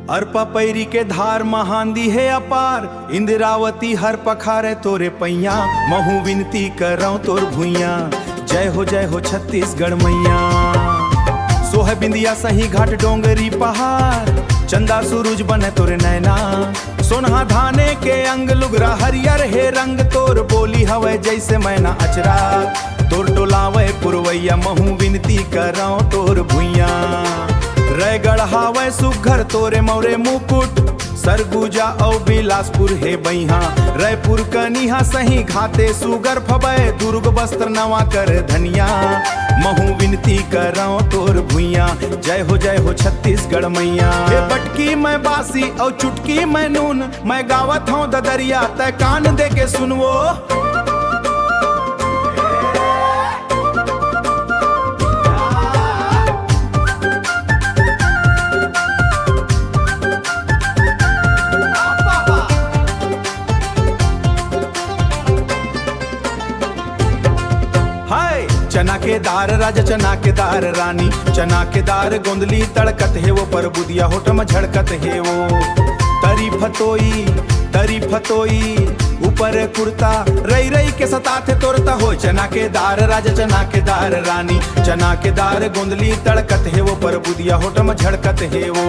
अर्पा पैरी के धार महांदी है अपार, इंदिरावती हर पखारे तोरे पैया, महू विनती करऊं तोर भुइया, जय हो छत्तीसगढ़ मैया। सोह बिंदिया सही घाट डोंगरी पहाड़, चंदा सूरज बने तोरे नैना, सोनहा धाने के अंग लुगरा हरियर हे रंग, तोर बोली हवे जैसे मैना अचरा, तोर डोलावे पुरवैया, महू विनती करऊं तोर भुइया। रायगढ़ हावे सुघर तोरे मौरे मुकुट, सरगुजा औ बिलासपुर हे बैहा, रायपुर कनिहा सही घाते सुगर फबे, दुर्ग बस्त्र नवा कर धनिया, महू विनती करऊं तोर भुइया, जय हो छत्तीसगढ़ मैया। हे बटकी मैं बासी औ चुटकी मैं नून, मैं गावत हूँ ददरिया तै कान दे के सुनवो। चना के दार राजा चना के दार रानी, चना के दार गोंदली तड़कत है वो, पर बुदिया होठ में झड़कत है वो। तरी फतोई ऊपर कुर्ता, रई रई के सताथे तोरता हो, चना के दार राजा चना के दार रानी, चना के दार गोंदली तड़कत है वो, पर बुदिया होठ में झड़कत है वो।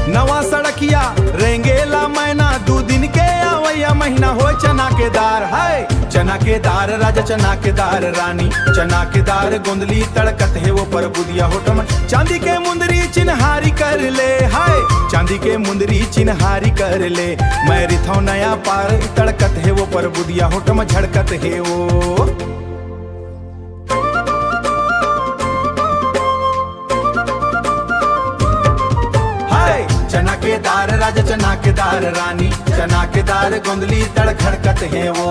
नवा सड़किया रेंगेला मैना, 2 दिन के आवैया महीना हो, चना के दार है, चना के दार राजा चना के दार रानी, चना के दार गोंदली तड़कत है वो, पर बुदिया होठ में चांदी के मुंदरी चिन्हारी कर ले, हाय चांदी के मुंदरी चिन्हारी कर ले, मैं रिथौ नया पार तड़कत है वो, पर बुदिया होठ में झड़कत है वो। चना के दार राजा चना के दार रानी, चना के दार गोंदली तड़खड़कत है वो।